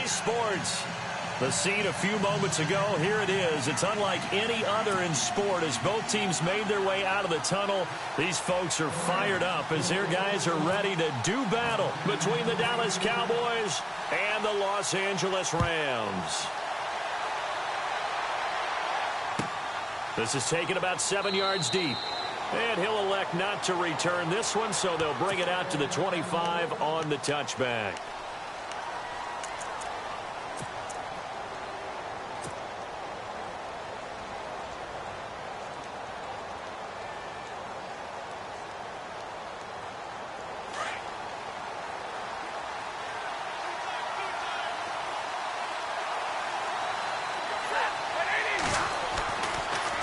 Sports. The scene a few moments ago, here it is. It's unlike any other in sport as both teams made their way out of the tunnel. These folks are fired up as their guys are ready to do battle between the Dallas Cowboys and the Los Angeles Rams. This is taken about 7 yards deep. And he'll elect not to return this one, so they'll bring it out to the 25 on the touchback.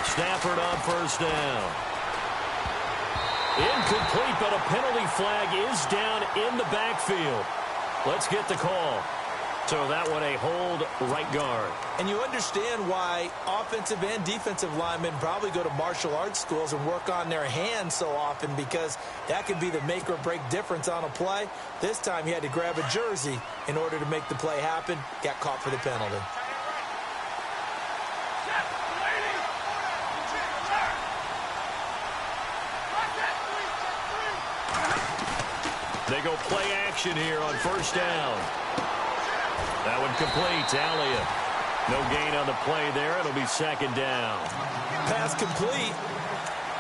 Stafford on first down. Incomplete, but a penalty flag is down in the backfield. Let's get the call. So that one a hold right guard. And you understand why offensive and defensive linemen probably go to martial arts schools and work on their hands so often, because that could be the make or break difference on a play. This time he had to grab a jersey in order to make the play happen. Got caught for the penalty. They go play action here on first down. That one complete. Elliott. No gain on the play there. It'll be second down. Pass complete,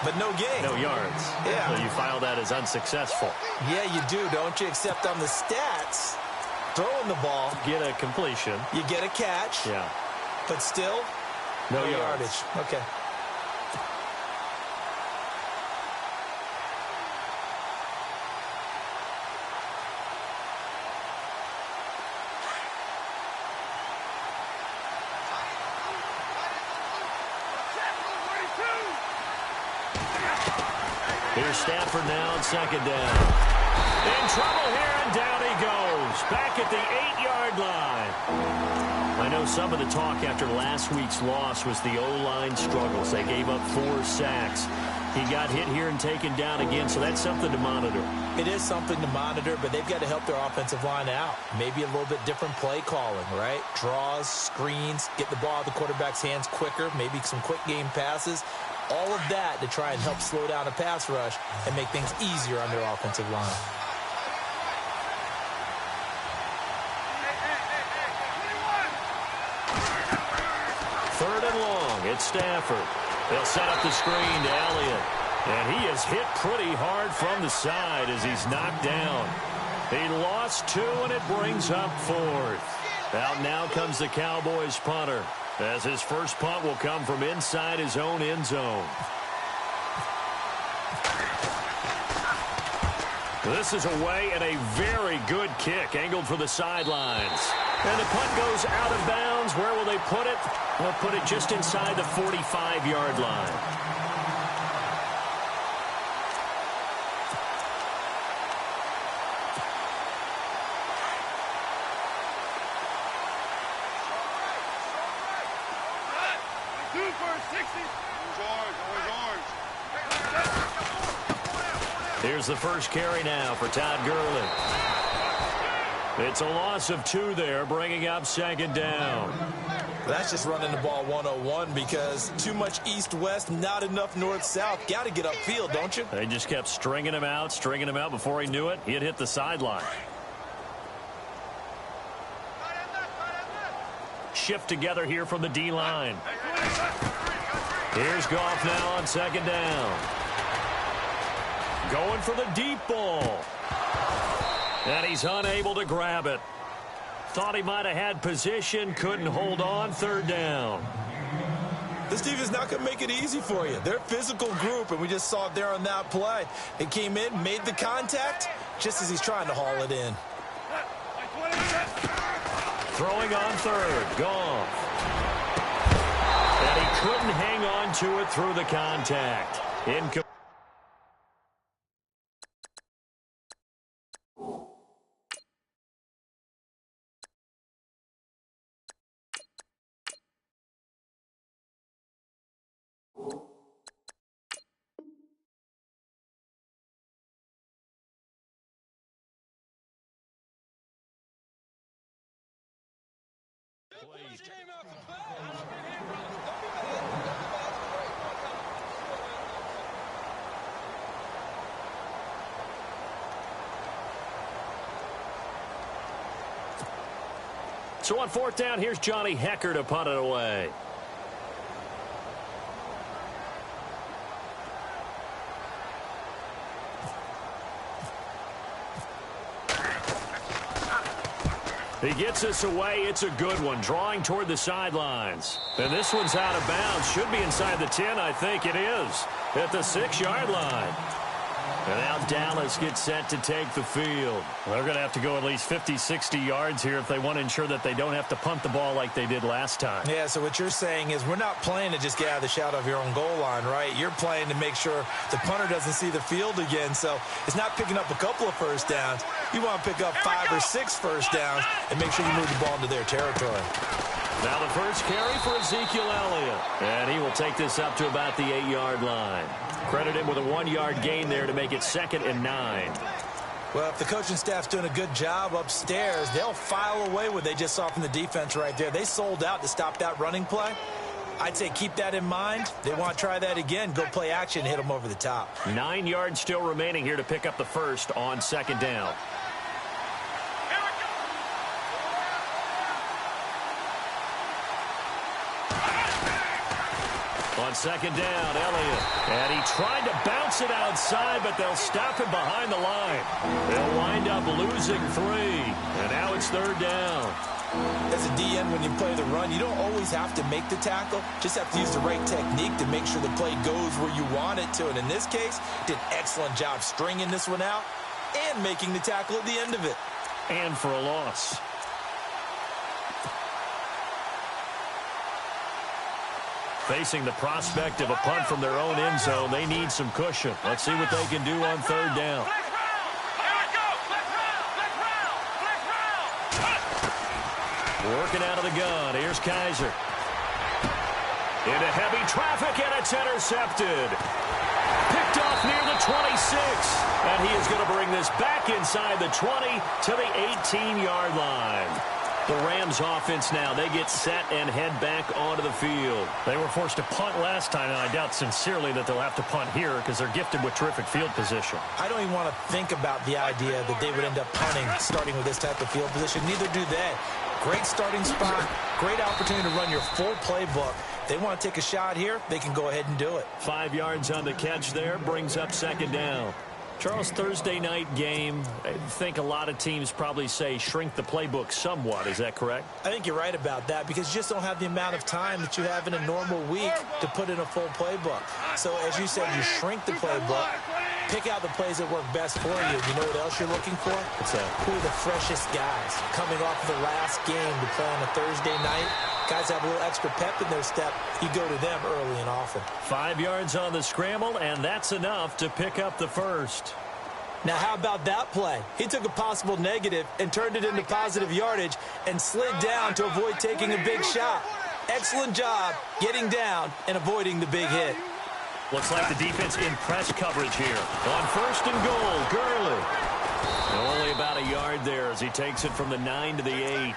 but no gain. No yards. Yeah. So you file that as unsuccessful. Yeah, you do, don't you? Except on the stats, throwing the ball. Get a completion. You get a catch. Yeah. But still, no yardage. Okay. Here's Stafford now on second down. In trouble here, and down he goes. Back at the 8-yard line. I know some of the talk after last week's loss was the O-line struggles. They gave up 4 sacks. He got hit here and taken down again, so that's something to monitor. It is something to monitor, but they've got to help their offensive line out. Maybe a little bit different play calling, right? Draws, screens, get the ball out of the quarterback's hands quicker, maybe some quick game passes. All of that to try and help slow down a pass rush and make things easier on their offensive line. Third and long. It's Stafford. They'll set up the screen to Elliott. And he is hit pretty hard from the side as he's knocked down. He lost 2, and it brings up 4th. Out now comes the Cowboys punter, as his first punt will come from inside his own end zone. This is away, and a very good kick angled for the sidelines. And the punt goes out of bounds. Where will they put it? They'll put it just inside the 45-yard line. Here's the first carry now for Todd Gurley. It's a loss of 2 there, bringing up second down. That's just running the ball 101 because too much east-west, not enough north-south. Got to get upfield, don't you? They just kept stringing him out. Before he knew it, he had hit the sideline. Shift together here from the D-line. Here's Goff now on second down. Going for the deep ball. And he's unable to grab it. Thought he might have had position, couldn't hold on. Third down. This team is not going to make it easy for you. They're a physical group, and we just saw it there on that play. They came in, made the contact, just as he's trying to haul it in. Throwing on third. Goff. And he couldn't hang on to it through the contact. Incomplete. plate. So on fourth down, here's Johnny Hecker to punt it away. He gets us away. It's a good one, drawing toward the sidelines. And this one's out of bounds. Should be inside the 10, I think it is, at the 6-yard line. And now Dallas gets set to take the field. Well, they're going to have to go at least 50, 60 yards here if they want to ensure that they don't have to punt the ball like they did last time. Yeah, so what you're saying is we're not playing to just get out of the shadow of your own goal line, right? You're playing to make sure the punter doesn't see the field again. So it's not picking up a couple of first downs. You want to pick up 5 or 6 first downs and make sure you move the ball into their territory. Now the first carry for Ezekiel Elliott. And he will take this up to about the 8-yard line. Credit him with a 1-yard gain there to make it 2nd and 9. Well, if the coaching staff's doing a good job upstairs, they'll file away what they just saw from the defense right there. They sold out to stop that running play. I'd say keep that in mind. They want to try that again. Go play action, hit them over the top. 9 yards still remaining here to pick up the first on 2nd down. On 2nd down, Elliott. And he tried to bounce it outside, but they'll stop him behind the line. They'll wind up losing 3. And now it's 3rd down. As a DN, when you play the run, you don't always have to make the tackle. Just have to use the right technique to make sure the play goes where you want it to. And in this case, did an excellent job stringing this one out and making the tackle at the end of it. And for a loss. Facing the prospect of a punt from their own end zone, they need some cushion. Let's see what they can do on 3rd down. Working out of the gun. Here's Kaiser. Into heavy traffic, and it's intercepted. Picked off near the 26. And he is going to bring this back inside the 20 to the 18-yard line. The Rams offense now, they get set and head back onto the field. They were forced to punt last time, and I doubt sincerely that they'll have to punt here because they're gifted with terrific field position. I don't even want to think about the idea that they would end up punting starting with this type of field position. Neither do they. Great starting spot, great opportunity to run your full playbook. They want to take a shot here, they can go ahead and do it. 5 yards on the catch there, brings up 2nd down. Charles, Thursday night game, I think a lot of teams probably say shrink the playbook somewhat. Is that correct? I think you're right about that because you just don't have the amount of time that you have in a normal week to put in a full playbook. So as you said, you shrink the playbook, pick out the plays that work best for you. You know what else you're looking for? What's that? Who are the freshest guys coming off of the last game to play on a Thursday night? Guys have a little extra pep in their step. You go to them early and often. 5 yards on the scramble, and that's enough to pick up the first. Now, how about that play? He took a possible negative and turned it into positive yardage and slid down to avoid taking a big shot. Excellent job getting down and avoiding the big hit. Looks like the defense in press coverage here. On 1st and goal, Gurley. Only about a yard there as he takes it from the 9 to the 8.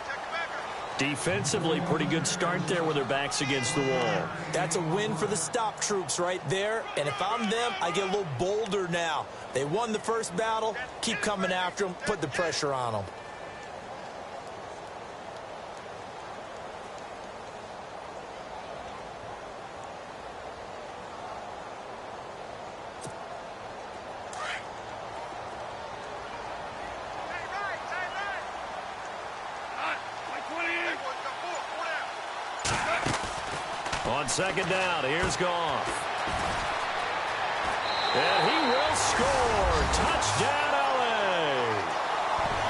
Defensively, pretty good start there with their backs against the wall. That's a win for the stop troops right there. And if I'm them, I get a little bolder now. They won the first battle. Keep coming after them. Put the pressure on them. On 2nd down, here's Goff. And he will score. Touchdown, LA.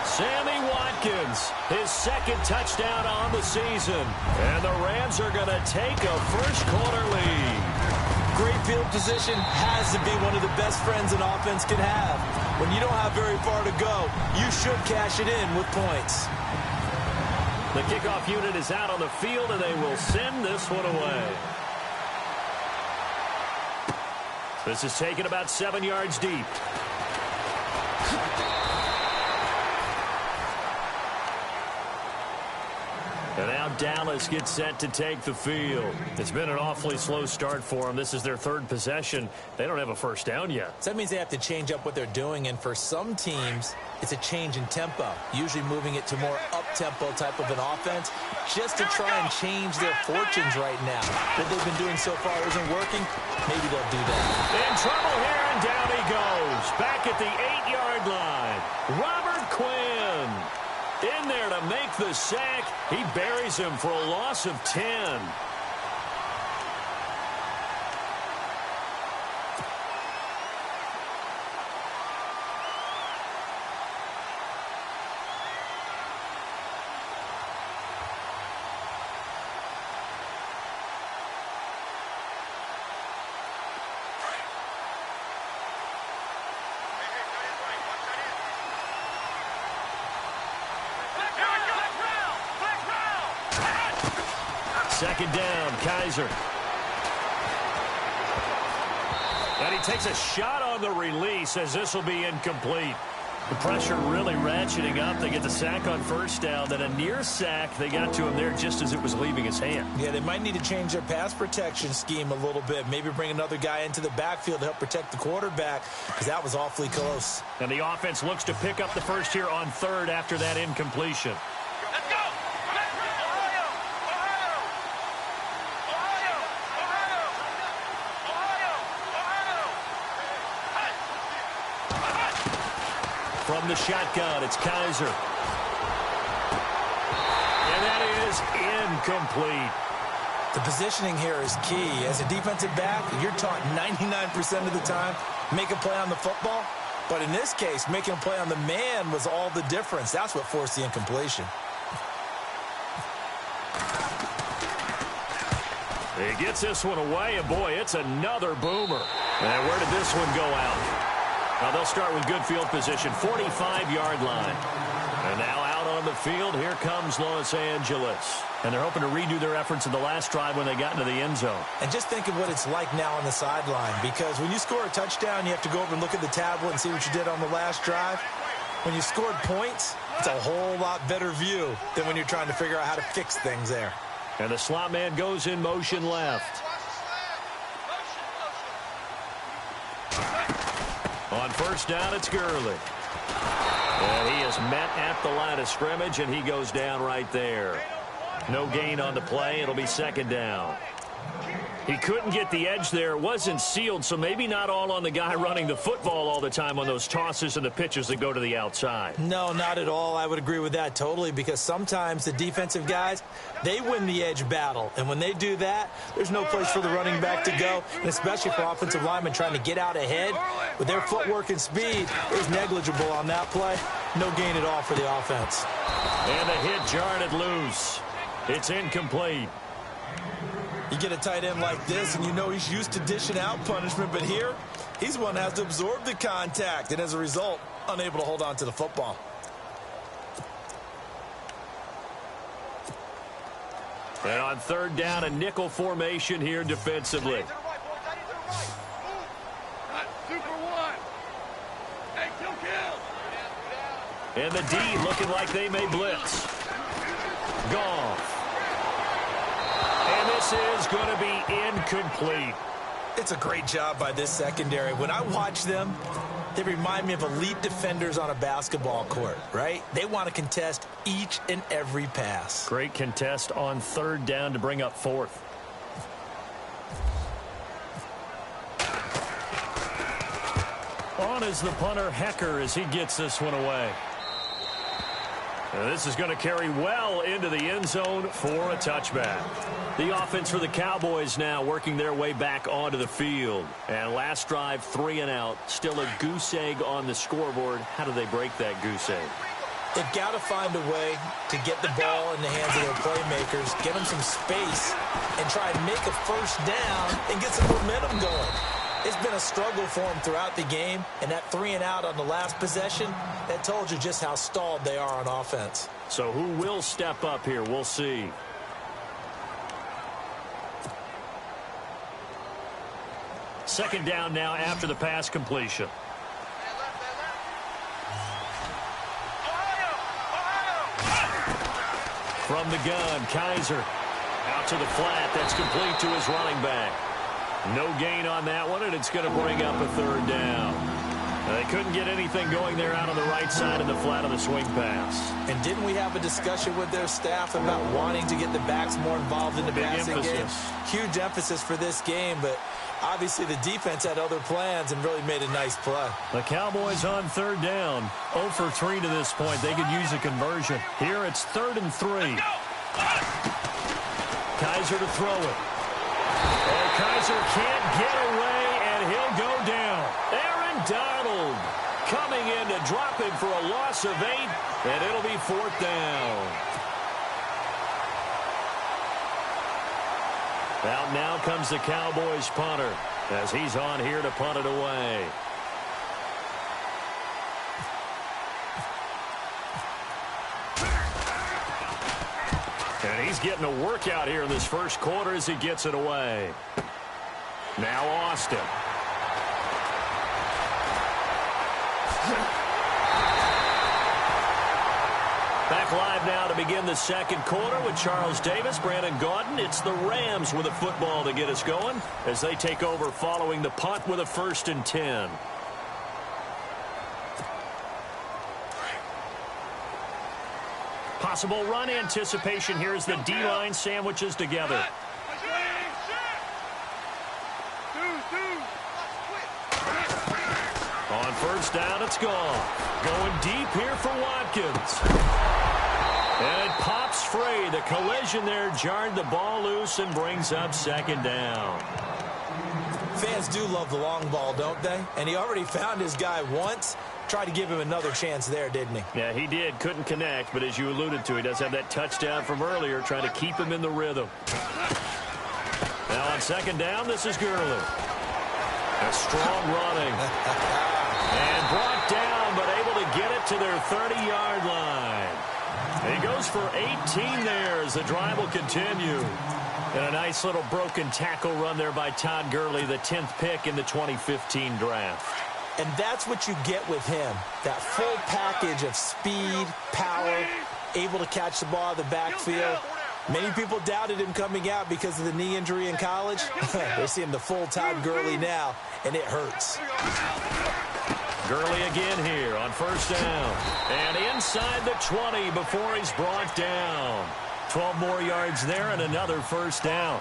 Sammy Watkins, his 2nd touchdown on the season. And the Rams are going to take a first-quarter lead. Great field position has to be one of the best friends an offense can have. When you don't have very far to go, you should cash it in with points. The kickoff unit is out on the field, and they will send this one away. This is taken about 7 yards deep. And now Dallas gets set to take the field. It's been an awfully slow start for them. This is their third possession. They don't have a first down yet. So that means they have to change up what they're doing, and for some teams, it's a change in tempo, usually moving it to more up-tempo type of an offense just to try and change their fortunes right now. What they've been doing so far isn't working. Maybe they'll do that. In trouble here, and down he goes. Back at the 8-yard line. Robert Quinn in there to make the sack. He buries him for a loss of 10. Second down, Kaiser. And he takes a shot on the release as this will be incomplete. The pressure really ratcheting up. They get the sack on first down, then a near sack. They got to him there just as it was leaving his hand. Yeah, they might need to change their pass protection scheme a little bit. Maybe bring another guy into the backfield to help protect the quarterback, because that was awfully close. And the offense looks to pick up the first here on third after that incompletion. From the shotgun, it's Kaiser. And that is incomplete. The positioning here is key. As a defensive back, you're taught 99% of the time, make a play on the football. But in this case, making a play on the man was all the difference. That's what forced the incompletion. He gets this one away, and boy, it's another boomer. And where did this one go out? Now they'll start with good field position, 45-yard line. And now out on the field, here comes Los Angeles. And they're hoping to redo their efforts in the last drive when they got into the end zone. And just think of what it's like now on the sideline, because when you score a touchdown, you have to go over and look at the tablet and see what you did on the last drive. When you scored points, it's a whole lot better view than when you're trying to figure out how to fix things there. And the slot man goes in motion left. On first down, it's Gurley. And he is met at the line of scrimmage, and he goes down right there. No gain on the play. It'll be second down. He couldn't get the edge there. It wasn't sealed, so maybe not all on the guy running the football all the time on those tosses and the pitches that go to the outside. No, not at all. I would agree with that totally, because sometimes the defensive guys, they win the edge battle. And when they do that, there's no place for the running back to go, and especially for offensive linemen trying to get out ahead. With their footwork and speed, it was negligible on that play. No gain at all for the offense. And the hit jarred it loose. It's incomplete. You get a tight end like this, and you know he's used to dishing out punishment, but here, he's the one that has to absorb the contact, and as a result, unable to hold on to the football. And on third down, a nickel formation here defensively. And the D looking like they may blitz. Goff. And this is going to be incomplete. It's a great job by this secondary. When I watch them, they remind me of elite defenders on a basketball court, right? They want to contest each and every pass. Great contest on third down to bring up fourth. On is the punter, Hecker, as he gets this one away. And this is going to carry well into the end zone for a touchback. The offense for the Cowboys now working their way back onto the field. And last drive, 3 and out. Still a goose egg on the scoreboard. How do they break that goose egg? They've got to find a way to get the ball in the hands of their playmakers, get them some space, and try and make a first down and get some momentum going. It's been a struggle for them throughout the game, and that 3 and out on the last possession, that told you just how stalled they are on offense. So who will step up here? We'll see. Second down now after the pass completion. From the gun, Kaiser. Out to the flat. That's complete to his running back. No gain on that one, and it's going to bring up a third down. They couldn't get anything going there out on the right side of the flat of the swing pass. And didn't we have a discussion with their staff about wanting to get the backs more involved in the passing game? Huge emphasis for this game, but obviously the defense had other plans and really made a nice play. The Cowboys on third down. 0 for 3 to this point. They could use a conversion. Here it's 3rd and 3. Kaiser to throw it. Oh, Kaiser can't get away, and he'll go down. Aaron Donald coming in to drop him for a loss of 8, and it'll be 4th down. Out now comes the Cowboys punter as he's on here to punt it away. And he's getting a workout here in this first quarter as he gets it away. Now Austin. Back live now to begin the second quarter with Charles Davis, Brandon Gaudin. It's the Rams with a football to get us going as they take over following the punt with a 1st and 10. Possible run anticipation here as the D-line sandwiches together. On first down, it's gone. Going deep here for Watkins. And it pops free. The collision there jarred the ball loose and brings up 2nd down. Fans do love the long ball, don't they? And he already found his guy once. Tried to give him another chance there, didn't he? Yeah, he did. Couldn't connect, but as you alluded to, he does have that touchdown from earlier, trying to keep him in the rhythm. Now on 2nd down, this is Gurley. A strong running. And brought down, but able to get it to their 30-yard line. He goes for 18 there as the drive will continue. And a nice little broken tackle run there by Todd Gurley, the 10th pick in the 2015 draft. And that's what you get with him, that full package of speed, power, able to catch the ball in the backfield. Many people doubted him coming out because of the knee injury in college. They're seeing the full Todd Gurley now, and it hurts. Gurley again here on first down. And inside the 20 before he's brought down. 12 more yards there and another first down.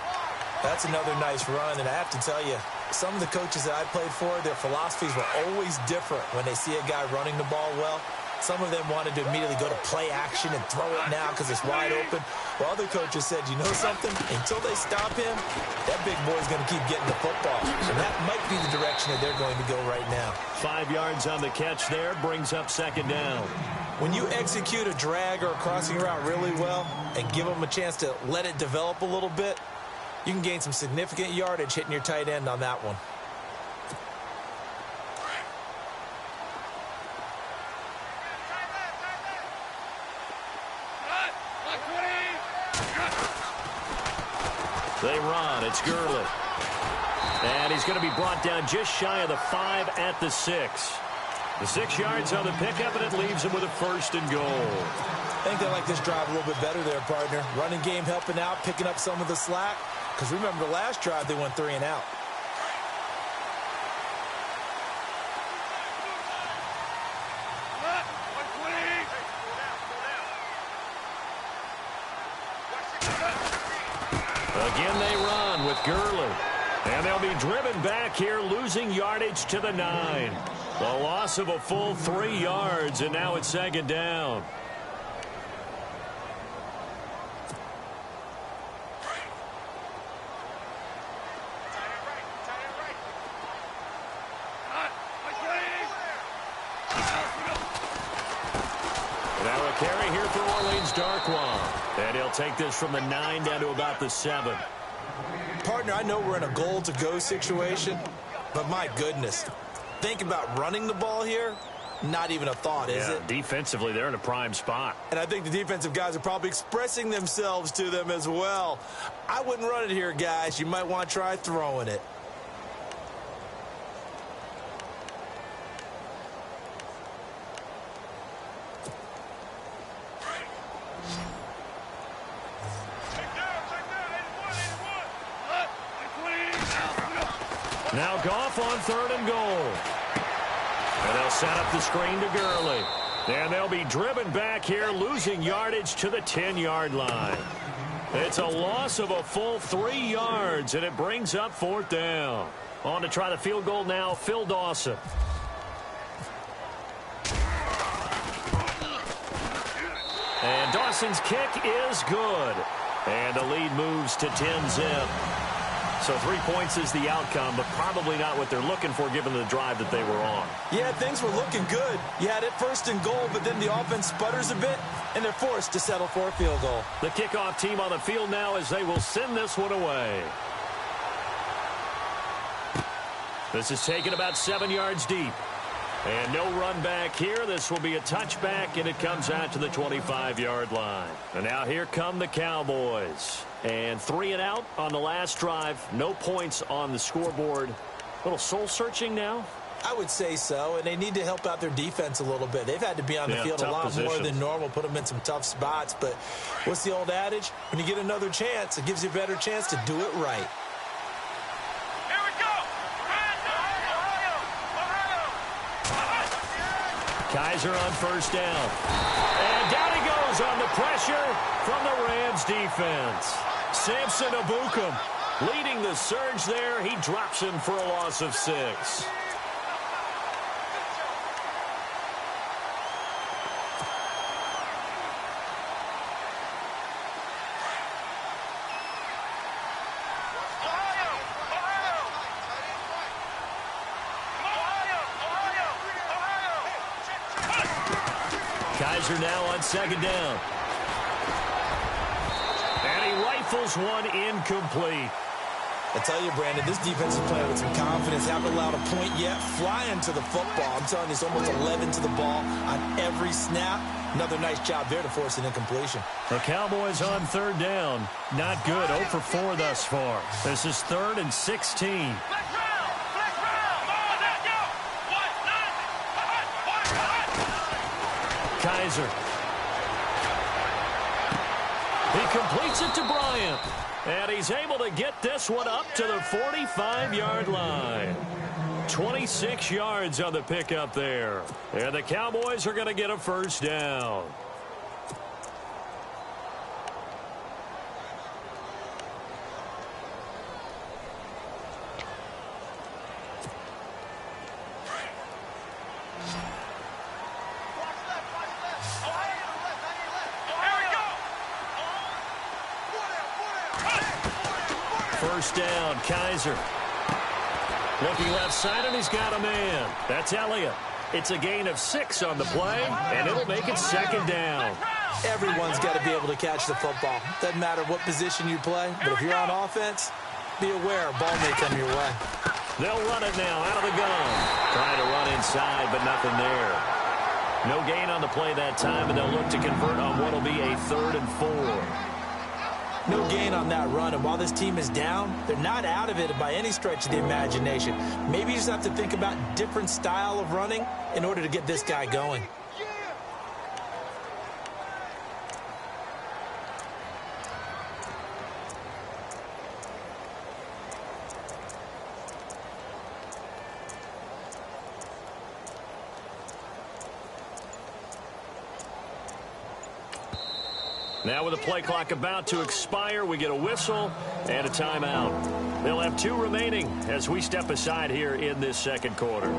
That's another nice run, and I have to tell you, some of the coaches that I played for, their philosophies were always different when they see a guy running the ball well. Some of them wanted to immediately go to play action and throw it now because it's wide open. While other coaches said, you know something? Until they stop him, that big boy's going to keep getting the football. And that might be the direction that they're going to go right now. 5 yards on the catch there, brings up 2nd down. When you execute a drag or a crossing route really well and give them a chance to let it develop a little bit, you can gain some significant yardage hitting your tight end on that one. They run. It's Gurley. And he's going to be brought down just shy of the 5 at the 6. The 6 yards on the pickup, and it leaves him with a 1st and goal. I think they like this drive a little bit better there, partner. Running game helping out, picking up some of the slack. Because remember, the last drive, they went 3 and out. Again, they run with Gurley. And they'll be driven back here, losing yardage to the 9. The loss of a full 3 yards, and now it's 2nd down. Now a carry here for Orleans Darkwan. And he'll take this from the 9 down to about the 7. Partner, I know we're in a goal-to-go situation, but my goodness, think about running the ball here. Not even a thought, is it? Defensively, they're in a prime spot. And I think the defensive guys are probably expressing themselves to them as well. I wouldn't run it here, guys. You might want to try throwing it. Now Goff on 3rd and goal. And they'll set up the screen to Gurley. And they'll be driven back here, losing yardage to the 10-yard line. It's a loss of a full 3 yards, and it brings up 4th down. On to try the field goal now, Phil Dawson. And Dawson's kick is good. And the lead moves to 10-zip. So 3 points is the outcome, but probably not what they're looking for given the drive that they were on. Yeah, things were looking good. You had it 1st and goal, but then the offense sputters a bit, and they're forced to settle for a field goal. The kickoff team on the field now as they will send this one away. This is taken about 7 yards deep. And no run back here. This will be a touchback, and it comes out to the 25-yard line. And now here come the Cowboys. And 3 and out on the last drive. No points on the scoreboard. A little soul-searching now? I would say so, and they need to help out their defense a little bit. They've had to be on the field a lot more than normal, put them in some tough spots. But what's the old adage? When you get another chance, it gives you a better chance to do it right. Kaiser on 1st down. And down he goes on the pressure from the Rams defense. Samson Ebukam leading the surge there. He drops him for a loss of 6. Kaiser now on 2nd down. And he rifles one incomplete. I tell you, Brandon, this defense is playing with some confidence. Haven't allowed a point yet. Flying to the football. I'm telling you, it's almost 11 to the ball on every snap. Another nice job there to force an incompletion. The Cowboys on 3rd down. Not good. 0 for 4 thus far. This is 3rd and 16. Kaiser. He completes it to Bryant. And he's able to get this one up to the 45-yard line. 26 yards on the pickup there. And the Cowboys are going to get a 1st down. First down, Kaiser. Looking left side, and he's got a man. That's Elliott. It's a gain of 6 on the play, and it'll make it 2nd down. Everyone's got to be able to catch the football. Doesn't matter what position you play, but if you're on offense, be aware, ball may come your way. They'll run it now out of the gun. Trying to run inside, but nothing there. No gain on the play that time, and they'll look to convert on what will be a 3rd and 4. No gain on that run, and while this team is down, they're not out of it by any stretch of the imagination. Maybe you just have to think about different style of running in order to get this guy going. Now with the play clock about to expire, we get a whistle and a timeout. They'll have 2 remaining as we step aside here in this 2nd quarter.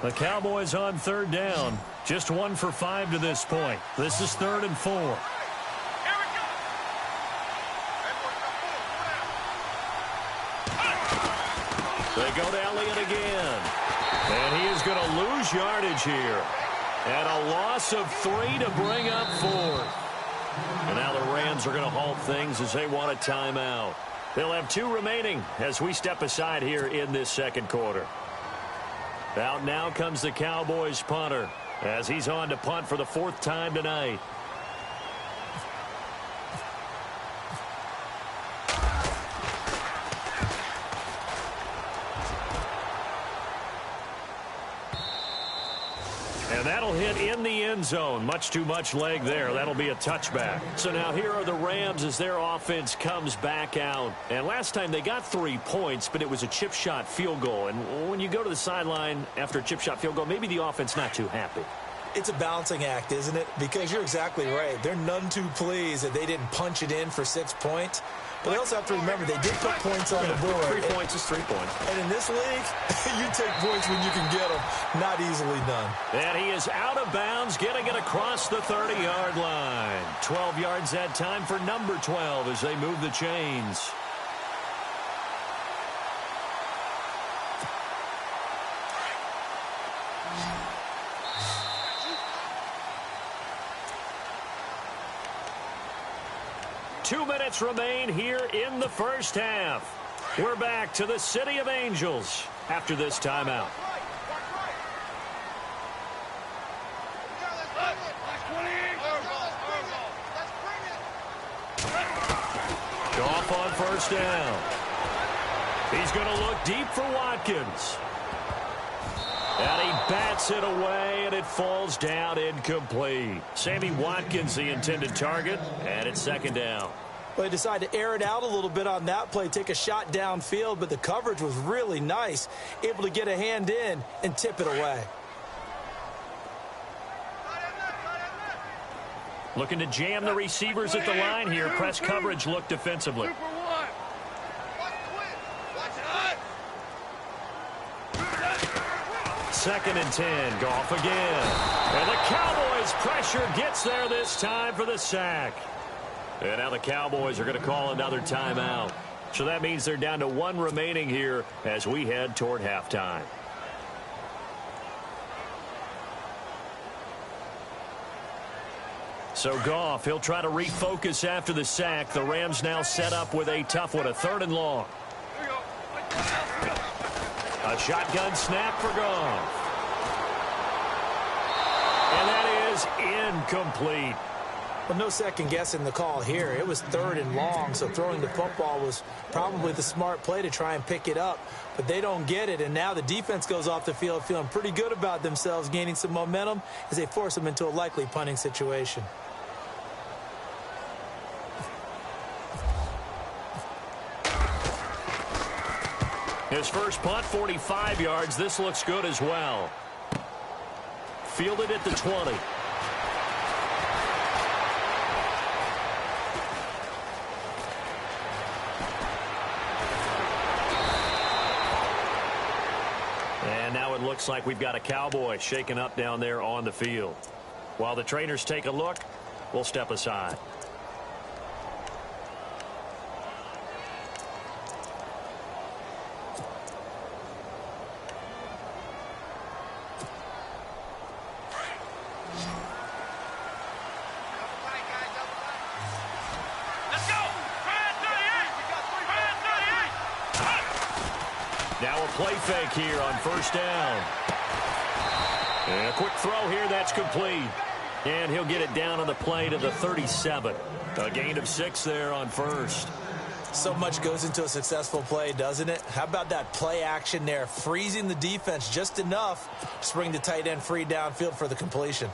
The Cowboys on 3rd down. Just 1 for 5 to this point. This is 3rd and 4. They go to Elliott again. And he is going to lose yardage here. And a loss of 3 to bring up 4th. And now the Rams are going to halt things as they want a timeout. They'll have 2 remaining as we step aside here in this 2nd quarter. Out now comes the Cowboys punter as he's on to punt for the 4th time tonight. And that'll hit it in the end zone. Much too much leg there. That'll be a touchback. So now here are the Rams as their offense comes back out. And last time they got 3 points, but it was a chip shot field goal. And when you go to the sideline after a chip shot field goal, maybe the offense not too happy. It's a balancing act, isn't it? Because you're exactly right. They're none too pleased that they didn't punch it in for 6 points. But they also have to remember they did put points on the board. 3 points is 3 points. And in this league, you take points when you can get them. Not easily done. And he is out of bounds, getting it across the 30-yard line. 12 yards that time for number 12 as they move the chains. Two minutes remain here in the first half. We're back to the City of Angels after this timeout. Goff on first down. He's going to look deep for Watkins. And he bats it away, and it falls down incomplete. Sammy Watkins, the intended target, and it's second down. Well, they decided to air it out a little bit on that play, take a shot downfield, but the coverage was really nice, able to get a hand in and tip it away. Looking to jam the receivers at the line here. Press coverage look defensively. Second and 10. Goff again. And the Cowboys pressure gets there this time for the sack. And now the Cowboys are going to call another timeout. So that means they're down to 1 remaining here as we head toward halftime. So Goff, he'll try to refocus after the sack. The Rams now set up with a tough one, a 3rd and long. A shotgun snap for Goff. And that is incomplete. Well, no second guessing the call here. It was 3rd and long, so throwing the football was probably the smart play to try and pick it up. But they don't get it, and now the defense goes off the field feeling pretty good about themselves, gaining some momentum as they force them into a likely punting situation. His first punt, 45 yards. This looks good as well. Fielded at the 20. And now it looks like we've got a Cowboy shaken up down there on the field. While the trainers take a look, we'll step aside. Now a play fake here on first down. And a quick throw here, that's complete. And he'll get it down on the play to the 37. A gain of 6 there on first. So much goes into a successful play, doesn't it? How about that play action there, freezing the defense just enough to bring the tight end free downfield for the completion.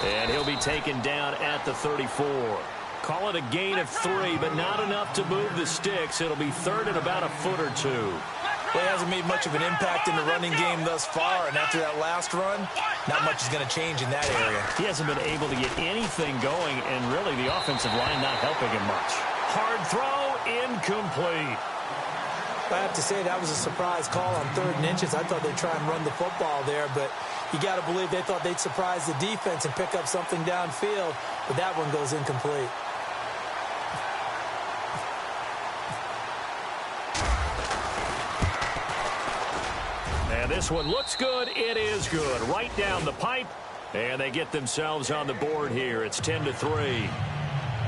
And he'll be taken down at the 34. Call it a gain of 3, but not enough to move the sticks. It'll be 3rd and about a foot or 2. Well, he hasn't made much of an impact in the running game thus far, and after that last run, not much is going to change in that area. He hasn't been able to get anything going, and really the offensive line not helping him much. Hard throw, incomplete. I have to say that was a surprise call on 3rd and inches. I thought they'd try and run the football there, but you got to believe they thought they'd surprise the defense and pick up something downfield, but that one goes incomplete. And this one looks good. It is good. Right down the pipe, and they get themselves on the board here. It's 10-3.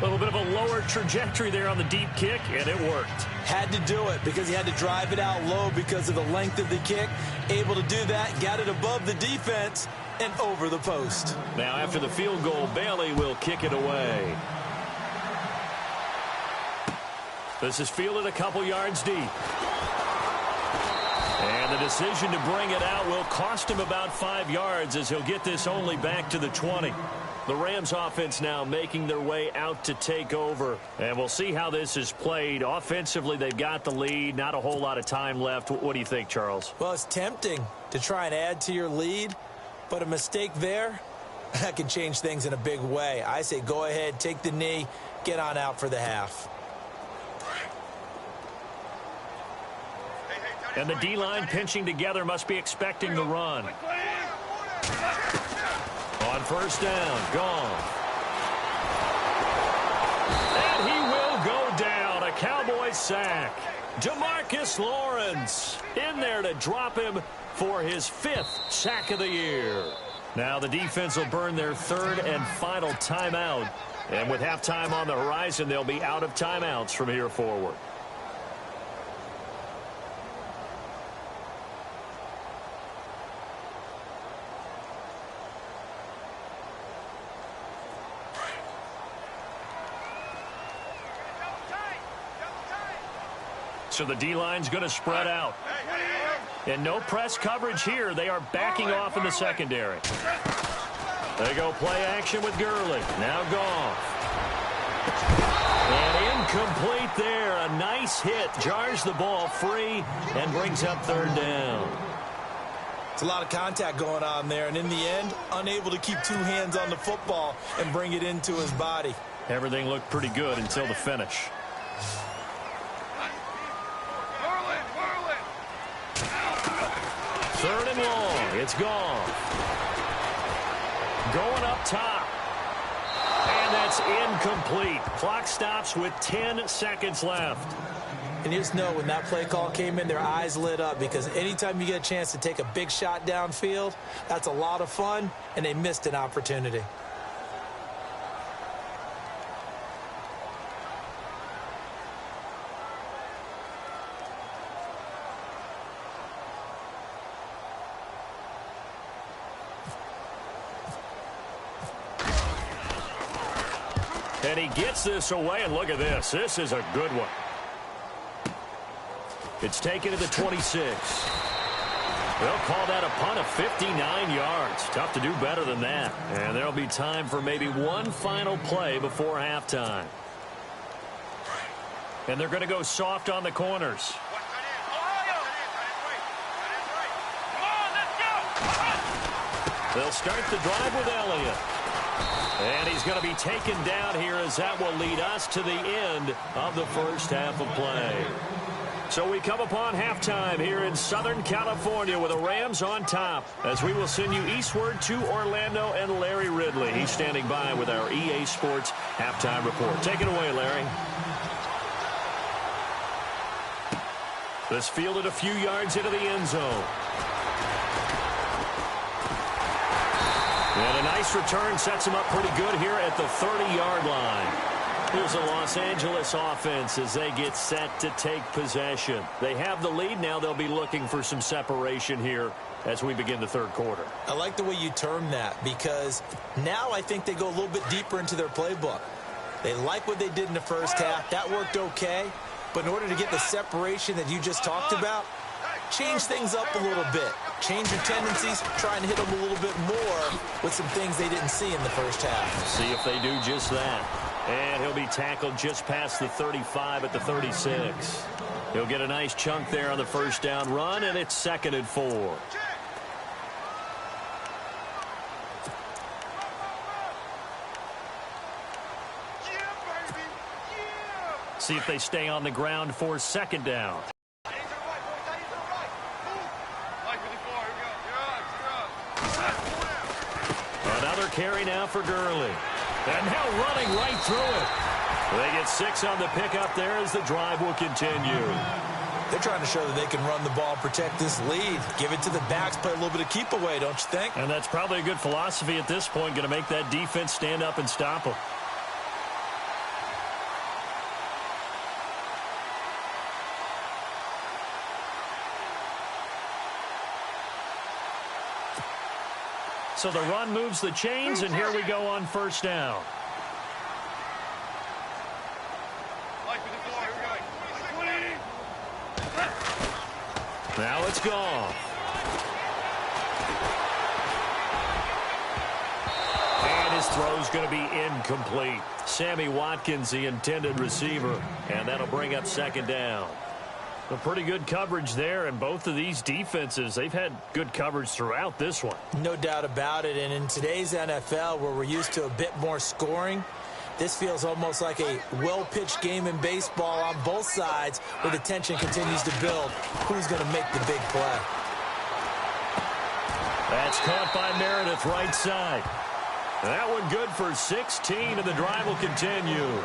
A little bit of a lower trajectory there on the deep kick, and it worked. Had to do it because he had to drive it out low because of the length of the kick. Able to do that, got it above the defense and over the post. Now after the field goal, Bailey will kick it away. This is fielded a couple yards deep. And the decision to bring it out will cost him about 5 yards as he'll get this only back to the 20. The Rams offense now making their way out to take over. And we'll see how this is played. Offensively, they've got the lead. Not a whole lot of time left. What do you think, Charles? Well, it's tempting to try and add to your lead, but a mistake there, that can change things in a big way. I say go ahead, take the knee, get on out for the half. And the D-line pinching together must be expecting the run. On first down, gone. And he will go down. A Cowboy sack. DeMarcus Lawrence in there to drop him for his 5th sack of the year. Now the defense will burn their 3rd and final timeout. And with halftime on the horizon, they'll be out of timeouts from here forward. So the D-line's going to spread out. And no press coverage here. They are backing off in the secondary. They go play action with Gurley. Now Goff. And incomplete there. A nice hit. Jars the ball free and brings up 3rd down. It's a lot of contact going on there. And in the end, unable to keep 2 hands on the football and bring it into his body. Everything looked pretty good until the finish. 3rd and long. It's gone. Going up top. And that's incomplete. Clock stops with 10 seconds left. And you just know when that play call came in, their eyes lit up because anytime you get a chance to take a big shot downfield, that's a lot of fun, and they missed an opportunity. And he gets this away, and look at this. This is a good one. It's taken to the 26. They'll call that a punt of 59 yards. Tough to do better than that. And there'll be time for maybe one final play before halftime. And they're going to go soft on the corners. They'll start the drive with Elliott. And he's going to be taken down here as that will lead us to the end of the first half of play. So we come upon halftime here in Southern California with the Rams on top as we will send you eastward to Orlando and Larry Ridley. He's standing by with our EA Sports halftime report. Take it away, Larry. This fielded a few yards into the end zone. And a nice return sets him up pretty good here at the 30-yard line. Here's the Los Angeles offense as they get set to take possession. They have the lead. Now they'll be looking for some separation here as we begin the 3rd quarter. I like the way you term that because now I think they go a little bit deeper into their playbook. They like what they did in the first half. That worked okay. But in order to get the separation that you just talked about, change things up a little bit. Change your tendencies, try and hit them a little bit more with some things they didn't see in the first half. See if they do just that. And he'll be tackled just past the 35 at the 36. He'll get a nice chunk there on the first down run, and it's 2nd and 4. See if they stay on the ground for 2nd down. Another carry now for Gurley. And now running right through it. They get 6 on the pickup there as the drive will continue. They're trying to show that they can run the ball, protect this lead. Give it to the backs, play a little bit of keep away, don't you think? And that's probably a good philosophy at this point, going to make that defense stand up and stop them. So the run moves the chains, and here we go on first down. Now it's gone. And his throw's going to be incomplete. Sammy Watkins, the intended receiver, and that'll bring up second down. A pretty good coverage there, and both of these defenses, they've had good coverage throughout this one. No doubt about it, and in today's NFL, where we're used to a bit more scoring, this feels almost like a well-pitched game in baseball on both sides where the tension continues to build. Who's going to make the big play? That's caught by Meredith, right side. That one good for 16, and the drive will continue.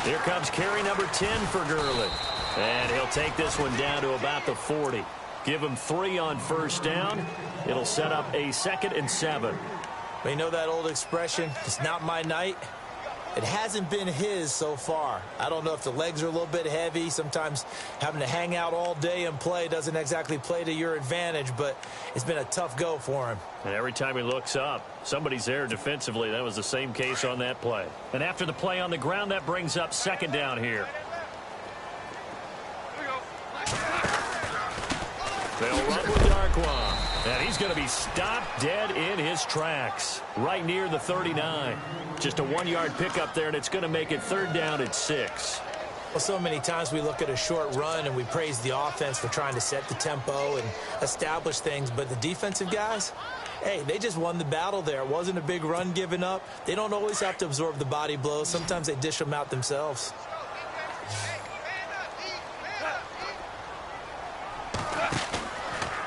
Here comes carry number 10 for Gurley. And he'll take this one down to about the 40. Give him 3 on first down. It'll set up a 2nd and 7. Well, you know that old expression, it's not my night? It hasn't been his so far. I don't know if the legs are a little bit heavy. Sometimes having to hang out all day and play doesn't exactly play to your advantage, but it's been a tough go for him. And every time he looks up, somebody's there defensively. That was the same case on that play. And after the play on the ground, that brings up second down here. They'll run with Darkwa. And he's going to be stopped dead in his tracks, right near the 39. Just a 1-yard pickup there, and it's going to make it 3rd down at 6. Well, so many times we look at a short run and we praise the offense for trying to set the tempo and establish things, but the defensive guys, hey, they just won the battle there. It wasn't a big run given up. They don't always have to absorb the body blows. Sometimes they dish them out themselves.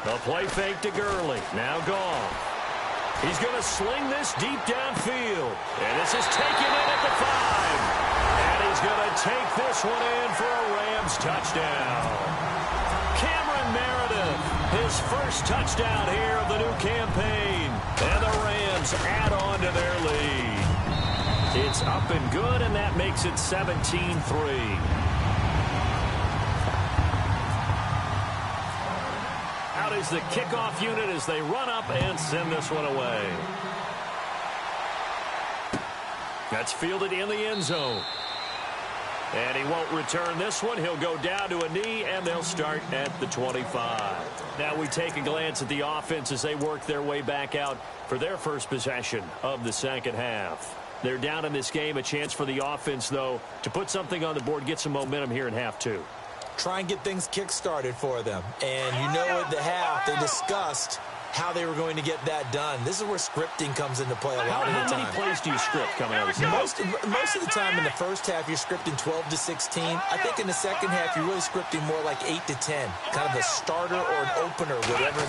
The play fake to Gurley. Now gone. He's going to sling this deep downfield. And this is taken in at the 5. And he's going to take this one in for a Rams touchdown. Cameron Meredith, his first touchdown here of the new campaign. And the Rams add on to their lead. It's up and good, and that makes it 17-3. Is the kickoff unit as they run up and send this one away. That's fielded in the end zone. And he won't return this one. He'll go down to a knee, and they'll start at the 25. Now we take a glance at the offense as they work their way back out for their first possession of the second half. They're down in this game. A chance for the offense, though, to put something on the board, get some momentum here in half 2. Try and get things kick-started for them. And you know at the half, they discussed how they were going to get that done. This is where scripting comes into play a lot of the time. How many plays do you script coming out of the second? Most of the time in the first half, you're scripting 12 to 16. I think in the second half, you're really scripting more like 8 to 10. Kind of a starter or an opener, whatever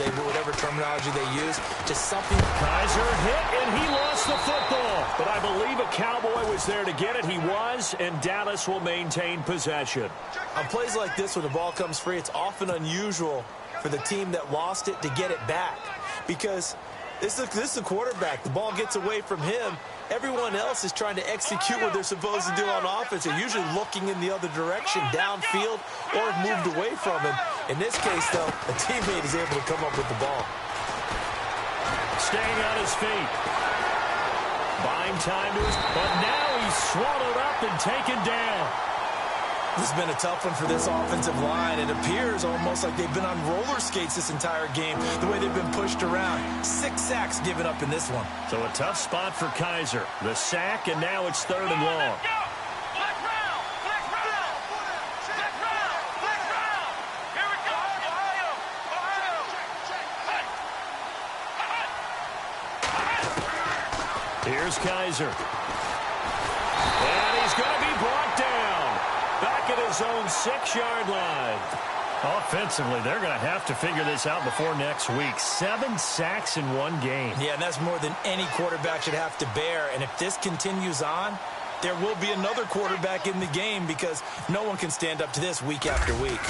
terminology they use. Just something. Kaiser hit, and he lost the football. But I believe a Cowboy was there to get it. He was, and Dallas will maintain possession. On plays like this, when the ball comes free, it's often unusual for the team that lost it to get it back, because this is a quarterback. The ball gets away from him. Everyone else is trying to execute what they're supposed to do on offense. They're usually looking in the other direction, downfield, or have moved away from him. In this case, though, a teammate is able to come up with the ball. Staying on his feet. Buying time to his, but now he's swallowed up and taken down. This has been a tough one for this offensive line. It appears almost like they've been on roller skates this entire game, the way they've been pushed around. 6 sacks given up in this one. So a tough spot for Kaiser. The sack, and now it's 3rd and long. Here's Kaiser. And he's going to be brought down. Back at his own 6-yard line. Offensively, they're going to have to figure this out before next week. 7 sacks in one game. Yeah, and that's more than any quarterback should have to bear. And if this continues on, there will be another quarterback in the game because no one can stand up to this week after week.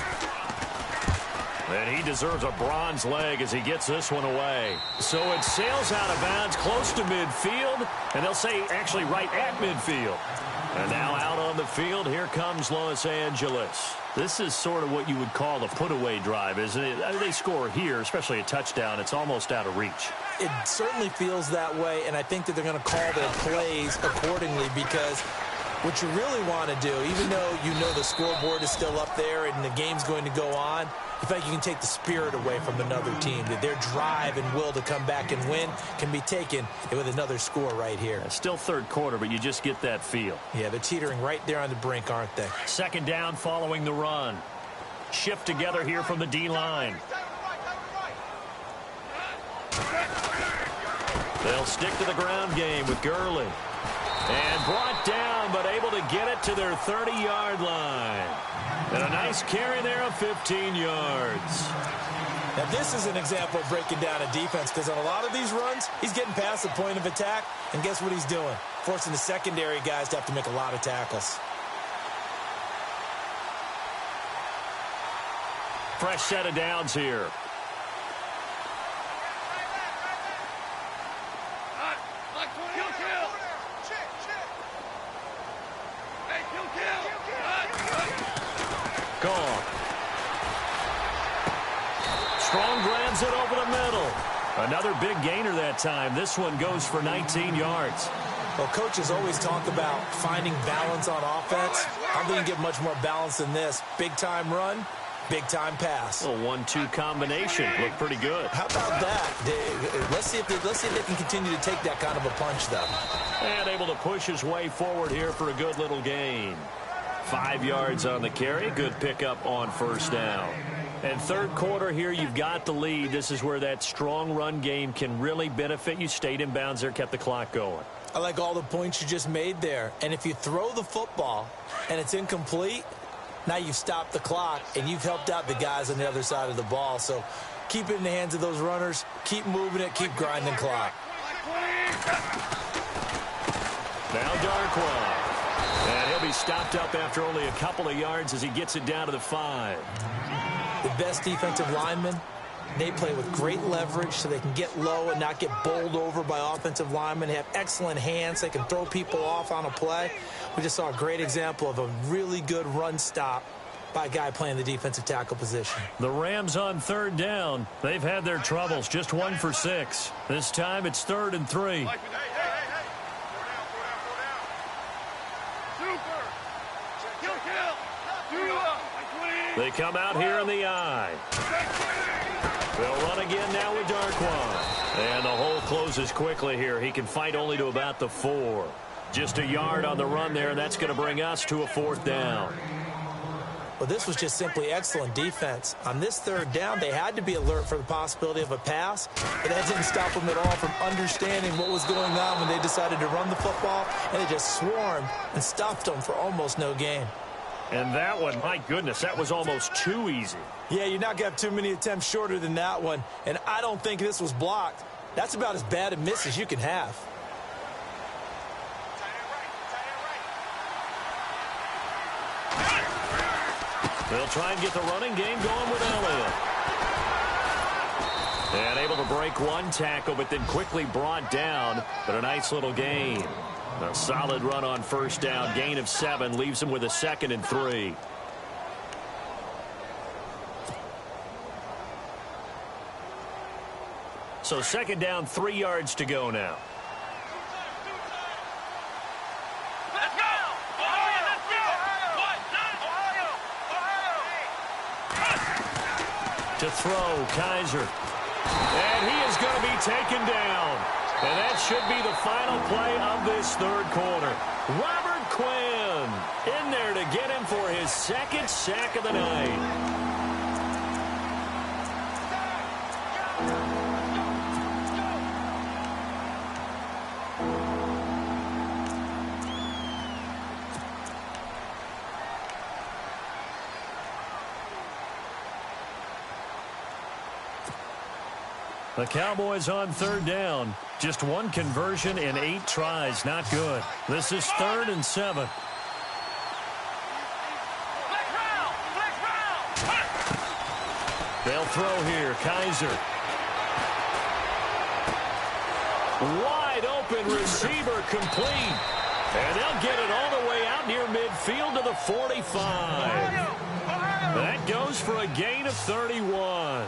And he deserves a bronze leg as he gets this one away. So it sails out of bounds close to midfield, and they'll say actually right at midfield. And now out on the field, here comes Los Angeles. This is sort of what you would call a put-away drive, isn't it? I mean, they score here, especially a touchdown. It's almost out of reach. It certainly feels that way, and I think that they're going to call their plays accordingly because what you really want to do, even though you know the scoreboard is still up there and the game's going to go on, in fact, you can take the spirit away from another team. That their drive and will to come back and win can be taken with another score right here. It's still third quarter, but you just get that feel. Yeah, they're teetering right there on the brink, aren't they? Second down following the run. Shift together here from the D-line. They'll stick to the ground game with Gurley. And brought down, but able to get it to their 30-yard line. And a nice carry there of 15 yards. Now, this is an example of breaking down a defense because on a lot of these runs, he's getting past the point of attack, and guess what he's doing? Forcing the secondary guys to have to make a lot of tackles. Fresh set of downs here. Gone. Strong grabs it over the middle. Another big gainer that time. This one goes for 19 yards. Well, coaches always talk about finding balance on offense. I don't think you get much more balance than this. Big-time run, big-time pass. A 1-2 combination. Looked pretty good. How about that? Let's see if they can continue to take that kind of a punch, though. And able to push his way forward here for a good little gain. 5 yards on the carry. Good pickup on first down. And third quarter here, you've got the lead. This is where that strong run game can really benefit you. Stayed in bounds there, kept the clock going. I like all the points you just made there. And if you throw the football and it's incomplete, now you've stopped the clock and you've helped out the guys on the other side of the ball. So keep it in the hands of those runners. Keep moving it. Keep grinding clock. Now Darkwa. And he'll be stopped up after only a couple of yards as he gets it down to the 5. The best defensive linemen, they play with great leverage so they can get low and not get bowled over by offensive linemen. They have excellent hands. They can throw people off on a play. We just saw a great example of a really good run stop by a guy playing the defensive tackle position. The Rams on third down. They've had their troubles. Just 1 for 6. This time it's 3rd and 3. They come out here in the eye. They'll run again now with Darkwa. And the hole closes quickly here. He can fight only to about the 4. Just a yard on the run there, and that's going to bring us to a 4th down. Well, this was just simply excellent defense. On this third down, they had to be alert for the possibility of a pass, but that didn't stop them at all from understanding what was going on when they decided to run the football, and they just swarmed and stopped them for almost no gain. And that one, my goodness, that was almost too easy. Yeah, you're not going to have too many attempts shorter than that one, and I don't think this was blocked. That's about as bad a miss as you can have. They'll try and get the running game going with Elliott. And able to break one tackle, but then quickly brought down. But a nice little gain. A solid run on first down. Gain of 7 leaves him with a 2nd and 3. So 2nd down, 3 yards to go now. To throw, Kaiser. And he is going to be taken down. And that should be the final play of this third quarter. Robert Quinn in there to get him for his 2nd sack of the night. The Cowboys on third down. Just one conversion in 8 tries. Not good. This is 3rd and 7. They'll throw here. Kaiser. Wide open receiver complete. And they'll get it all the way out near midfield to the 45. That goes for a gain of 31.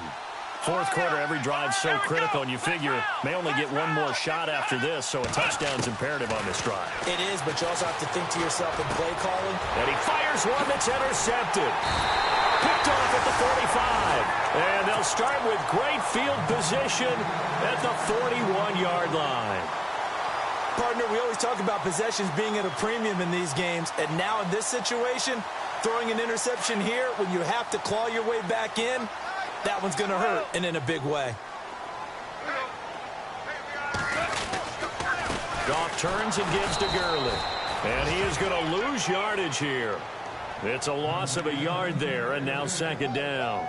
Fourth quarter, every drive so critical, and you figure may only get one more shot after this, so a touchdown's imperative on this drive. It is, but you also have to think to yourself in play calling. And he fires one that's intercepted. Picked off at the 45. And they'll start with great field position at the 41-yard line. Partner, we always talk about possessions being at a premium in these games, and now in this situation, throwing an interception here when you have to claw your way back in, that one's going to hurt, and in a big way. Goff turns and gives to Gurley. And he is going to lose yardage here. It's a loss of a yard there, and now 2nd down.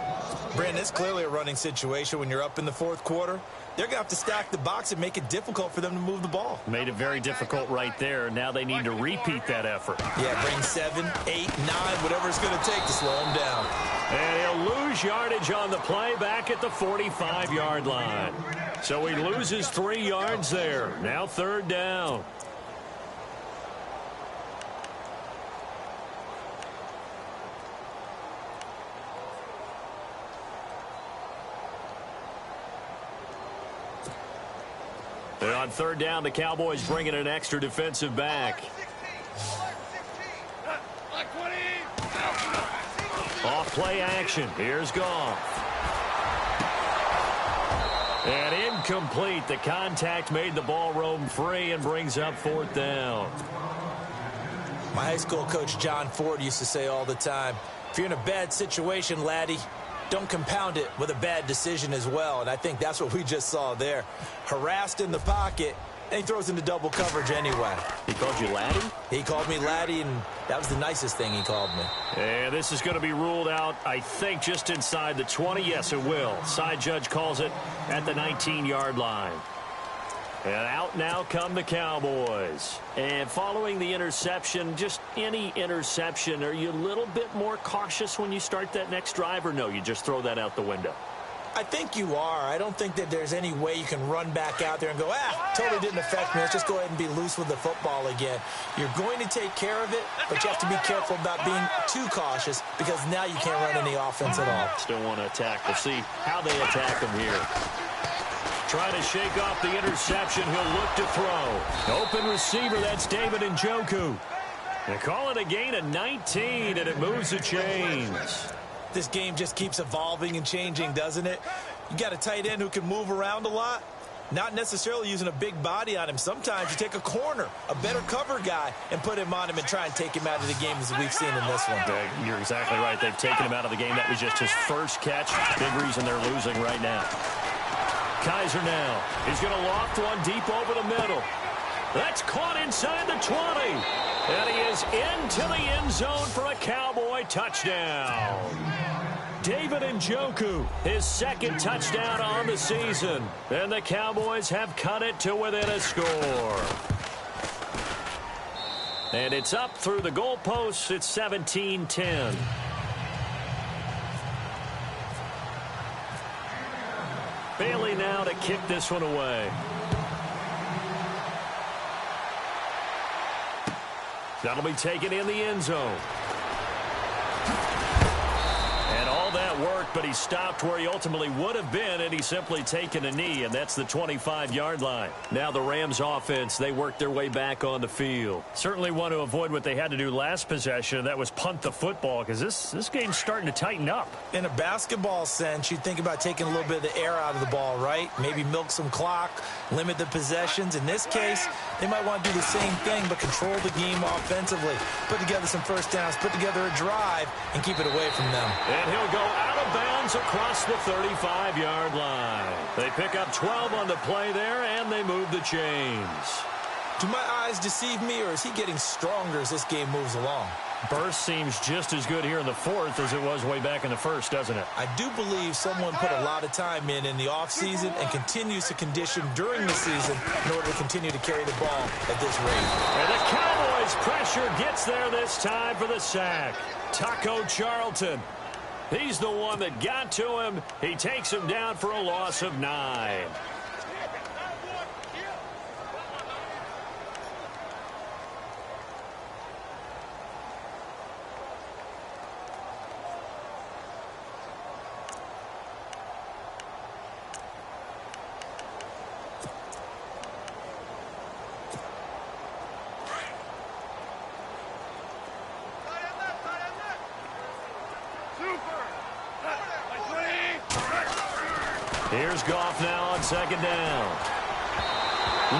Brandon, it's clearly a running situation when you're up in the fourth quarter. They're going to have to stack the box and make it difficult for them to move the ball. Made it very difficult right there. Now they need to repeat that effort. Yeah, bring 7, 8, 9, whatever it's going to take to slow them down. And he'll lose yardage on the play back at the 45-yard line. So he loses 3 yards there. Now 3rd down. And on 3rd down, the Cowboys bringing an extra defensive back. Off play action. Here's Goff. And incomplete. The contact made the ball roam free and brings up 4th down. My high school coach, John Ford, used to say all the time, if you're in a bad situation, laddie, don't compound it with a bad decision as well. And I think that's what we just saw there. Harassed in the pocket, and he throws into double coverage anyway. He called you laddie? He called me laddie, and that was the nicest thing he called me. And this is going to be ruled out, I think, just inside the 20. Yes, it will. Side judge calls it at the 19-yard line. And out now come the Cowboys. And following the interception, just any interception, are you a little bit more cautious when you start that next drive, or no, you just throw that out the window? I think you are. I don't think that there's any way you can run back out there and go, totally didn't affect me. Let's just go ahead and be loose with the football again. You're going to take care of it, but you have to be careful about being too cautious because now you can't run any offense at all. Still want to attack. We'll see how they attack them here. Trying to shake off the interception. He'll look to throw. Open receiver, that's David Njoku. They call it a gain of 19, and it moves the chains. This game just keeps evolving and changing, doesn't it? You got a tight end who can move around a lot, not necessarily using a big body on him. Sometimes you take a corner, a better cover guy, and put him on him and try and take him out of the game as we've seen in this one. Yeah, you're exactly right. They've taken him out of the game. That was just his first catch. Big reason they're losing right now. Kaiser now. He's going to loft one deep over the middle. That's caught inside the 20. And he is into the end zone for a Cowboy touchdown. David Njoku, his 2nd touchdown on the season. And the Cowboys have cut it to within a score. And it's up through the goalposts. It's 17-10. Bailey now to kick this one away. That'll be taken in the end zone. And all that worked, but he stopped where he ultimately would have been, and he's simply taken a knee, and that's the 25-yard line. Now the Rams offense, they work their way back on the field. Certainly want to avoid what they had to do last possession, that was punt the football, because this game's starting to tighten up. In a basketball sense, you think about taking a little bit of the air out of the ball, right? Maybe milk some clock, limit the possessions. In this case, they might want to do the same thing, but control the game offensively. Put together some first downs, put together a drive, and keep it away from them. And he'll go out of bounds across the 35-yard line. They pick up 12 on the play there, and they move the chains. Do my eyes deceive me, or is he getting stronger as this game moves along? Burst seems just as good here in the fourth as it was way back in the first, doesn't it? I do believe someone put a lot of time in the offseason and continues to condition during the season in order to continue to carry the ball at this rate. And the Cowboys' pressure gets there this time for the sack. Taco Charlton. He's the one that got to him. He takes him down for a loss of 9. Here's Goff now on second down.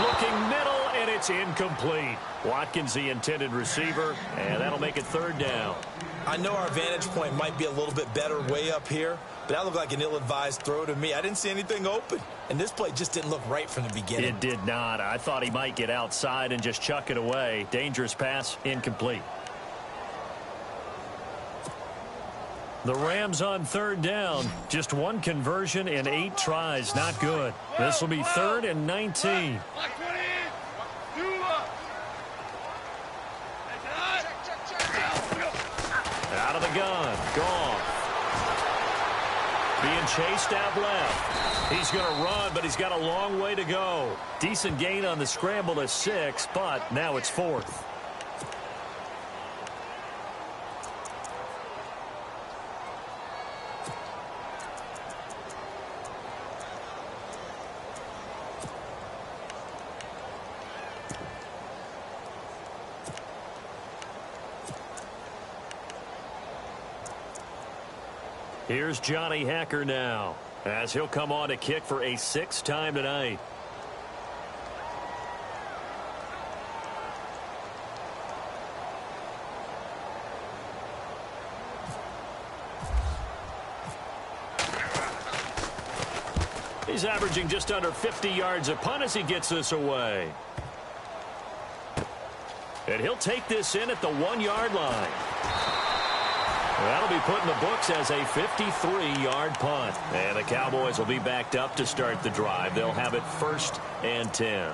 Looking middle, and it's incomplete. Watkins, the intended receiver, and that'll make it third down. I know our vantage point might be a little bit better way up here, but that looked like an ill-advised throw to me. I didn't see anything open, and this play just didn't look right from the beginning. It did not. I thought he might get outside and just chuck it away. Dangerous pass, incomplete. The Rams on third down. Just one conversion in 8 tries. Not good. This will be 3rd and 19. Out of the gun. Gone. Being chased out left. He's going to run, but he's got a long way to go. Decent gain on the scramble to 6, but now it's 4th. Here's Johnny Hacker now, as he'll come on to kick for a 6th time tonight. He's averaging just under 50 yards a punt as he gets this away. And he'll take this in at the 1-yard line. That'll be put in the books as a 53-yard punt. And the Cowboys will be backed up to start the drive. They'll have it 1st and 10.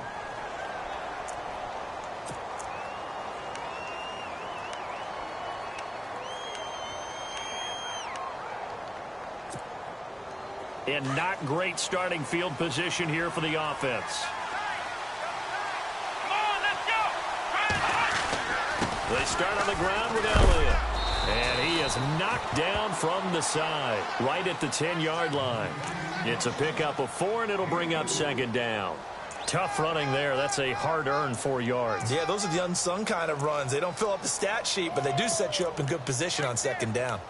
And not great starting field position here for the offense. Come on, let's go! They start on the ground with Elliott. And he is knocked down from the side, right at the 10-yard line. It's a pickup of 4, and it'll bring up 2nd down. Tough running there. That's a hard-earned 4 yards. Yeah, those are the unsung kind of runs. They don't fill up the stat sheet, but they do set you up in good position on 2nd down.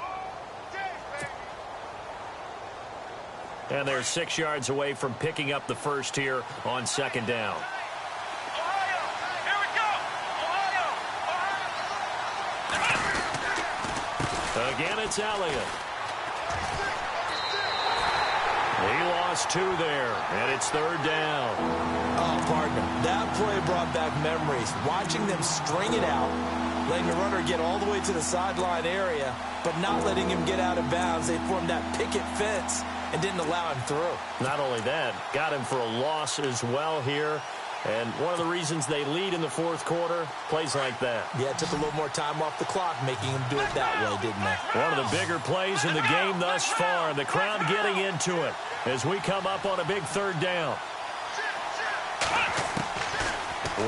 And they're 6 yards away from picking up the first here on 2nd down. Again, it's Elliott. He lost 2 there, and it's 3rd down. Oh, partner, that play brought back memories. Watching them string it out, letting the runner get all the way to the sideline area, but not letting him get out of bounds. They formed that picket fence and didn't allow him through. Not only that, got him for a loss as well here. And one of the reasons they lead in the 4th quarter, plays like that. Yeah, it took a little more time off the clock, making him do it that way, didn't they? One of the bigger plays in the game thus far. The crowd getting into it as we come up on a big 3rd down.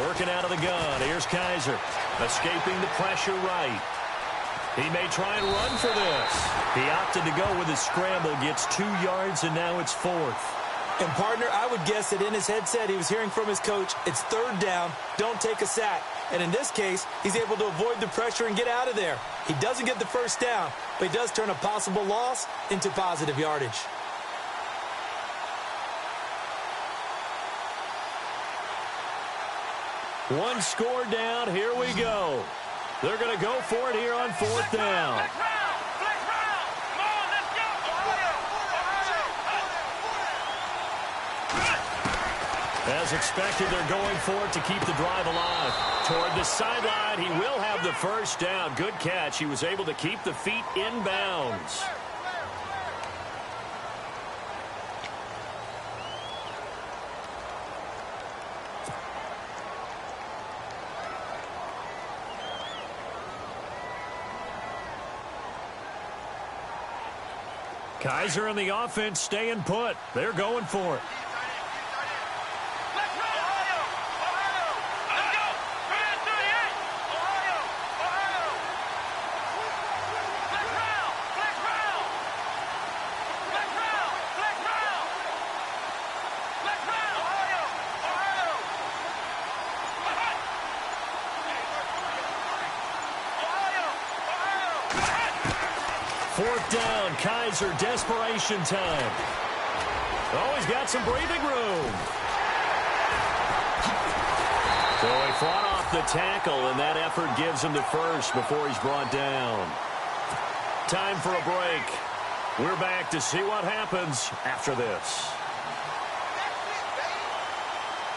Working out of the gun. Here's Kaiser. Escaping the pressure right. He may try and run for this. He opted to go with his scramble. Gets 2 yards, and now it's 4th. And, partner, I would guess that in his headset he was hearing from his coach, it's 3rd down, don't take a sack. And in this case, he's able to avoid the pressure and get out of there. He doesn't get the 1st down, but he does turn a possible loss into positive yardage. One score down. Here we go. They're going to go for it here on 4th down. As As expected, they're going for it to keep the drive alive. Toward the sideline, he will have the first down. Good catch. He was able to keep the feet in bounds. Kaiser and the offense staying put. They're going for it. Fourth down, Kaiser, desperation time. Oh, he's got some breathing room. So he fought off the tackle, and that effort gives him the first before he's brought down. Time for a break. We're back to see what happens after this.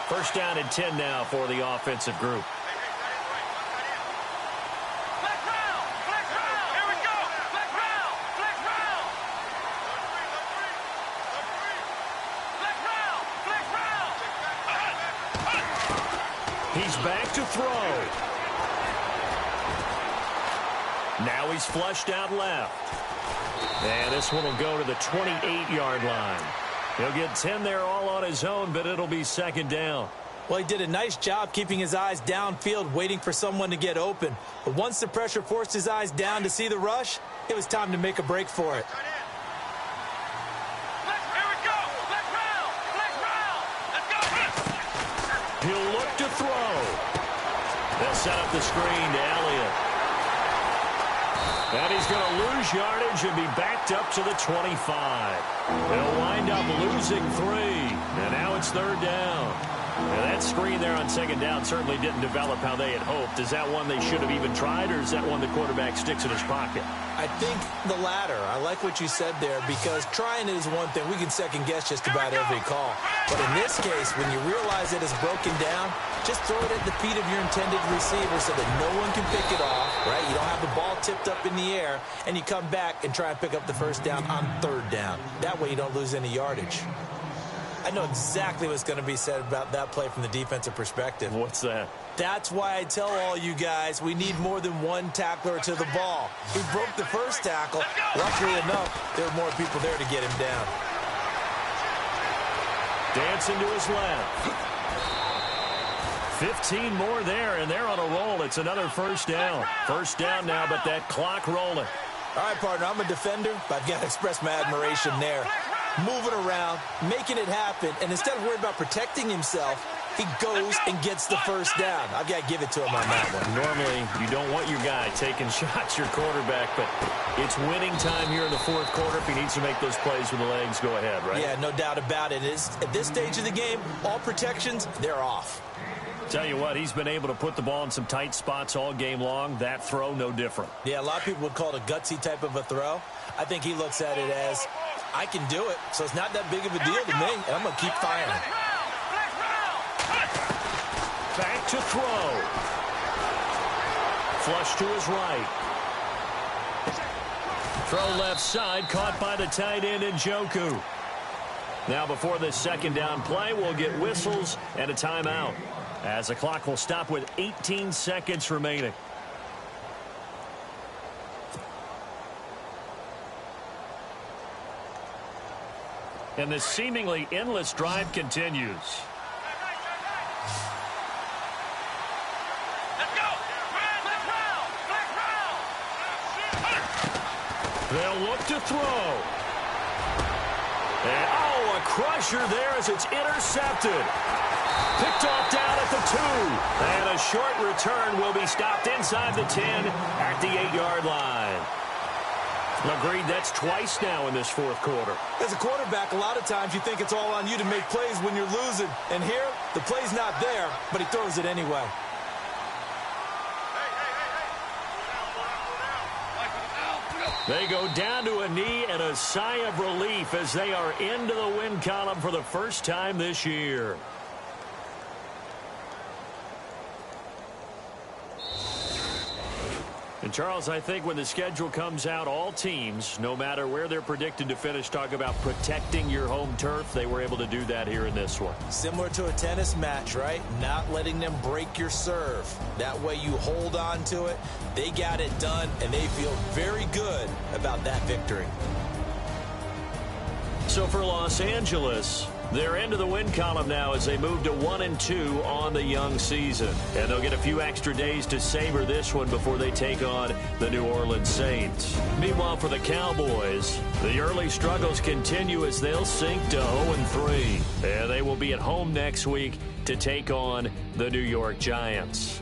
First down and 10 now for the offensive group. He's back to throw. Now he's flushed out left. And this one will go to the 28-yard line. He'll get 10 there all on his own, but it'll be second down. Well, he did a nice job keeping his eyes downfield, waiting for someone to get open. But once the pressure forced his eyes down to see the rush, it was time to make a break for it. He'll look to throw. They'll set up the screen to Elliott. And he's going to lose yardage and be backed up to the 25. They'll wind up losing 3. And now it's third down. And that screen there on second down certainly didn't develop how they had hoped. Is that one they should have even tried, or is that one the quarterback sticks in his pocket? I think the latter. I like what you said there, because trying it is one thing. We can second-guess just about every call. But in this case, when you realize it is broken down, just throw it at the feet of your intended receiver so that no one can pick it off, right? You don't have the ball tipped up in the air, and you come back and try and pick up the first down on third down. That way you don't lose any yardage. I know exactly what's going to be said about that play from the defensive perspective. What's that? That's why I tell all you guys we need more than one tackler to the ball. He broke the first tackle. Luckily enough, there were more people there to get him down. Dancing to his left. 15 more there, and they're on a roll. It's another first down. First down now, but that clock rolling. All right, partner, I'm a defender, but I've got to express my admiration there. Moving around, making it happen, and instead of worried about protecting himself, he goes and gets the first down. I've got to give it to him on that one. Normally, you don't want your guy taking shots, your quarterback, but it's winning time here in the fourth quarter. If he needs to make those plays with the legs, go ahead, right? Yeah, no doubt about it. At this stage of the game, all protections, they're off. Tell you what, he's been able to put the ball in some tight spots all game long. That throw, no different. Yeah, a lot of people would call it a gutsy type of a throw. I think he looks at it as, I can do it, so it's not that big of a deal to me, and I'm going to keep firing. Back to throw. Flush to his right. Throw left side, caught by the tight end Njoku. Now before this second down play, we'll get whistles and a timeout, as the clock will stop with 18 seconds remaining. And the seemingly endless drive continues. They'll look to throw. And, oh, a crusher there as it's intercepted. Picked off down at the 2. And a short return will be stopped inside the 10 at the 8-yard line. Agreed, that's twice now in this fourth quarter. As a quarterback, a lot of times you think it's all on you to make plays when you're losing. And here, the play's not there, but he throws it anyway. They go down to a knee and a sigh of relief as they are into the win column for the first time this year. And, Charles, I think when the schedule comes out, all teams, no matter where they're predicted to finish, talk about protecting your home turf. They were able to do that here in this one. Similar to a tennis match, right? Not letting them break your serve. That way you hold on to it. They got it done, and they feel very good about that victory. So for Los Angeles, they're into the win column now as they move to 1-2 on the young season. And they'll get a few extra days to savor this one before they take on the New Orleans Saints. Meanwhile, for the Cowboys, the early struggles continue as they'll sink to 0-3. And they will be at home next week to take on the New York Giants.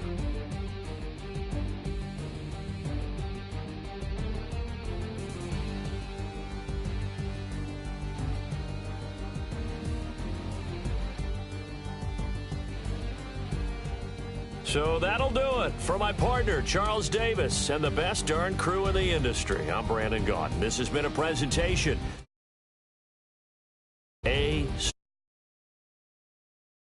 So that'll do it. For my partner, Charles Davis, and the best darn crew in the industry, I'm Brandon Gaudin. This has been a presentation